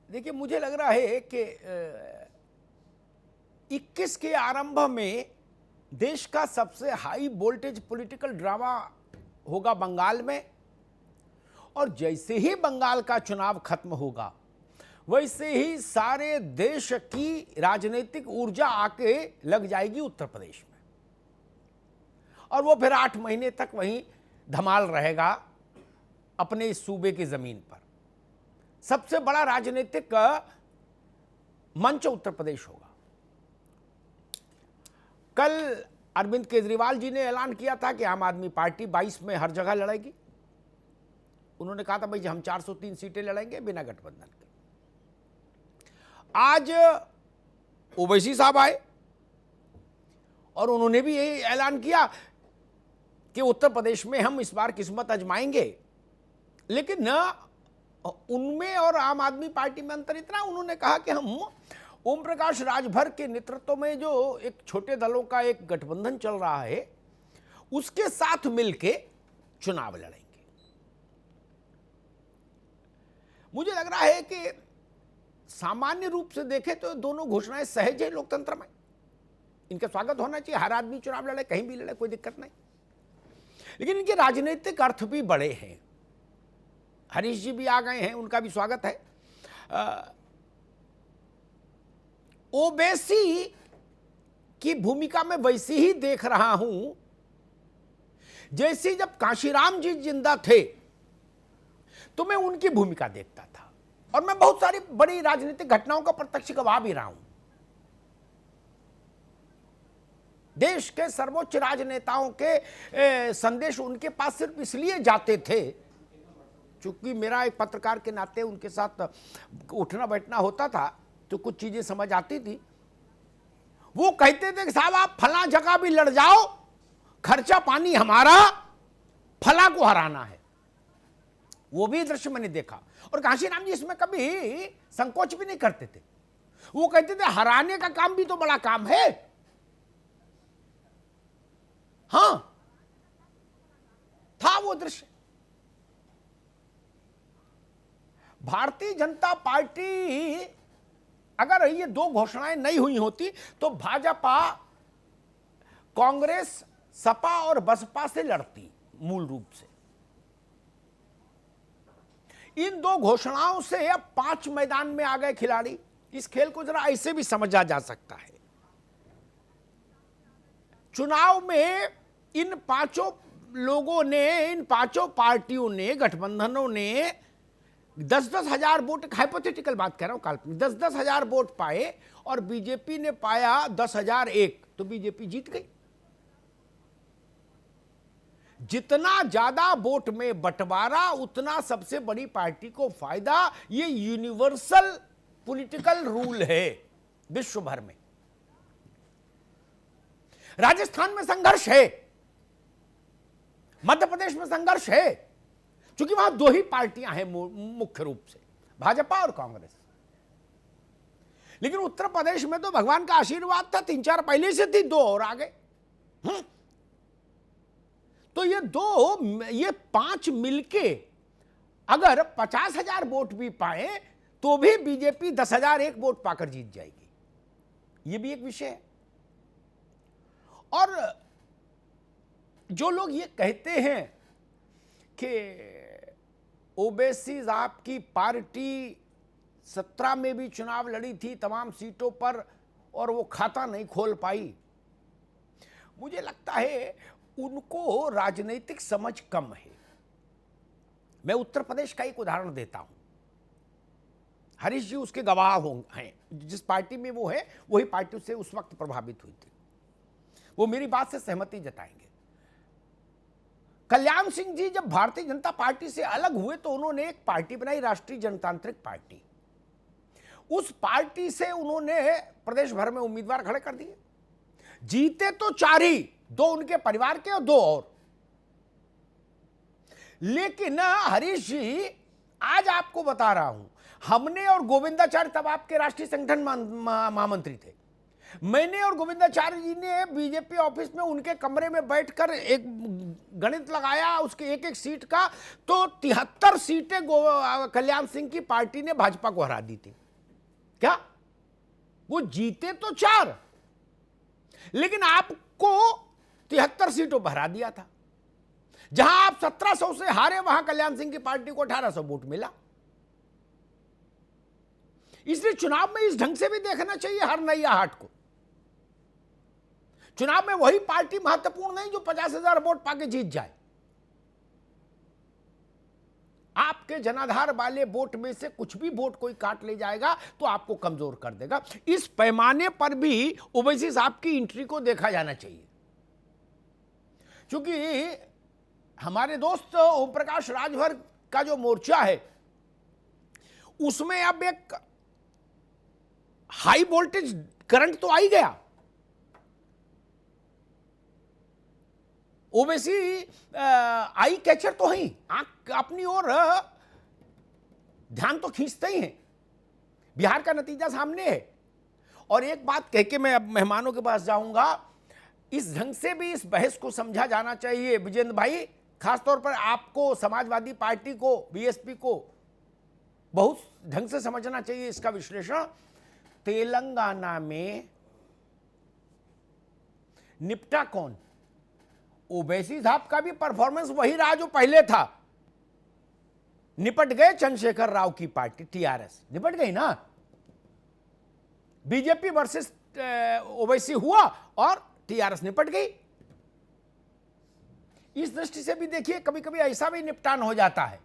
देखिए, मुझे लग रहा है कि 21 के आरंभ में देश का सबसे हाई वोल्टेज पॉलिटिकल ड्रामा होगा बंगाल में, और जैसे ही बंगाल का चुनाव खत्म होगा वैसे ही सारे देश की राजनीतिक ऊर्जा आके लग जाएगी उत्तर प्रदेश में, और वो फिर 8 महीने तक वहीं धमाल रहेगा अपने इस सूबे की जमीन पर। सबसे बड़ा राजनीतिक मंच उत्तर प्रदेश होगा। कल अरविंद केजरीवाल जी ने ऐलान किया था कि आम आदमी पार्टी 22 में हर जगह लड़ेगी। उन्होंने कहा था भाई हम 403 सीटें लड़ेंगे बिना गठबंधन के। आज ओवैसी साहब आए और उन्होंने भी यही ऐलान किया कि उत्तर प्रदेश में हम इस बार किस्मत आजमाएंगे, लेकिन न उनमें और आम आदमी पार्टी में अंतर इतना, उन्होंने कहा कि हम ओम प्रकाश राजभर के नेतृत्व में जो एक छोटे दलों का एक गठबंधन चल रहा है उसके साथ मिलके चुनाव लड़ेंगे। मुझे लग रहा है कि सामान्य रूप से देखें तो दोनों घोषणाएं सहज है लोकतंत्र में, इनका स्वागत होना चाहिए। हर आदमी चुनाव लड़े, कहीं भी लड़े, कोई दिक्कत नहीं, लेकिन इनके राजनीतिक अर्थ भी बड़े हैं। हरीश जी भी आ गए हैं, उनका भी स्वागत है। ओवैसी की भूमिका में वैसी ही देख रहा हूं जैसे जब काशीराम जी जिंदा थे तो मैं उनकी भूमिका देखता था, और मैं बहुत सारी बड़ी राजनीतिक घटनाओं का प्रत्यक्ष गवाह भी रहा हूं। देश के सर्वोच्च राजनेताओं के संदेश उनके पास सिर्फ इसलिए जाते थे चूंकि मेरा एक पत्रकार के नाते उनके साथ उठना बैठना होता था तो कुछ चीजें समझ आती थी। वो कहते थे कि साहब आप फला जगह भी लड़ जाओ, खर्चा पानी हमारा, फला को हराना है। वो भी दृश्य मैंने देखा, और काशीराम जी इसमें कभी संकोच भी नहीं करते थे। वो कहते थे हराने का काम भी तो बड़ा काम है। हां, था वो दृश्य। भारतीय जनता पार्टी अगर ये दो घोषणाएं नहीं हुई होती तो भाजपा कांग्रेस, सपा और बसपा से लड़ती मूल रूप से। इन दो घोषणाओं से अब 5 मैदान में आ गए खिलाड़ी। इस खेल को जरा ऐसे भी समझा जा सकता है। चुनाव में इन पांचों लोगों ने, इन पांचों पार्टियों ने, गठबंधनों ने 10-10 हजार वोट, हाइपोथेटिकल बात कह रहा हूं, काल्पनिक, 10-10 हजार वोट पाए और बीजेपी ने पाया 10,001, तो बीजेपी जीत गई। जितना ज्यादा वोट में बंटवारा उतना सबसे बड़ी पार्टी को फायदा। ये यूनिवर्सल पॉलिटिकल रूल है विश्व भर में। राजस्थान में संघर्ष है, मध्य प्रदेश में संघर्ष है, क्योंकि वहां 2 ही पार्टियां हैं मुख्य रूप से, भाजपा और कांग्रेस। लेकिन उत्तर प्रदेश में तो भगवान का आशीर्वाद था, 3-4 पहले से थी, 2 और आ गए। तो ये 5 मिलके अगर 50,000 वोट भी पाए तो भी बीजेपी 10,001 वोट पाकर जीत जाएगी। ये भी एक विषय है। और जो लोग ये कहते हैं कि ओवैसी साहब की पार्टी 17 में भी चुनाव लड़ी थी तमाम सीटों पर और वो खाता नहीं खोल पाई, मुझे लगता है उनको राजनीतिक समझ कम है। मैं उत्तर प्रदेश का एक उदाहरण देता हूं। हरीश जी उसके गवाह हैं। जिस पार्टी में वो है वही पार्टी से उस वक्त प्रभावित हुई थी, वो मेरी बात से सहमति जताएंगे। कल्याण सिंह जी जब भारतीय जनता पार्टी से अलग हुए तो उन्होंने एक पार्टी बनाई, राष्ट्रीय जनतांत्रिक पार्टी। उस पार्टी से उन्होंने प्रदेश भर में उम्मीदवार खड़े कर दिए। जीते तो 4 ही, 2 उनके परिवार के और 2 और। लेकिन हरीश जी आज आपको बता रहा हूं, हमने और गोविंदाचार्य तब आपके राष्ट्रीय संगठन महामंत्री थे, मैंने और गोविंदाचार्य जी ने बीजेपी ऑफिस में उनके कमरे में बैठकर एक गणित लगाया उसके एक एक सीट का, तो 73 सीटें कल्याण सिंह की पार्टी ने भाजपा को हरा दी थी। क्या वो जीते तो 4, लेकिन आपको 73 सीटों पर हरा दिया था। जहां आप 1700 से हारे वहां कल्याण सिंह की पार्टी को 1800 वोट मिला। इसलिए चुनाव में इस ढंग से भी देखना चाहिए हर नैया हाट को। चुनाव में वही पार्टी महत्वपूर्ण नहीं जो 50,000 वोट पाके जीत जाए। आपके जनाधार वाले वोट में से कुछ भी वोट कोई काट ले जाएगा तो आपको कमजोर कर देगा। इस पैमाने पर भी ओवैसी साहब की एंट्री को देखा जाना चाहिए, क्योंकि हमारे दोस्त ओम प्रकाश राजभर का जो मोर्चा है उसमें अब एक हाई वोल्टेज करंट तो आ ही गया। ओवैसी आई कैचर तो ही आंख अपनी ओर ध्यान तो खींचते ही हैं। बिहार का नतीजा सामने है। और एक बात कह के मैं अब मेहमानों के पास जाऊंगा, इस ढंग से भी इस बहस को समझा जाना चाहिए विजेंद्र भाई, खासतौर पर आपको, समाजवादी पार्टी को, बीएसपी को बहुत ढंग से समझना चाहिए इसका विश्लेषण। तेलंगाना में निपटा कौन? ओवैसी साहब का भी परफॉर्मेंस वही रहा जो पहले था। निपट गए चंद्रशेखर राव की पार्टी टीआरएस, निपट गई ना। बीजेपी वर्सेस ओवैसी हुआ और टीआरएस निपट गई। इस दृष्टि से भी देखिए कभी कभी ऐसा भी निपटान हो जाता है।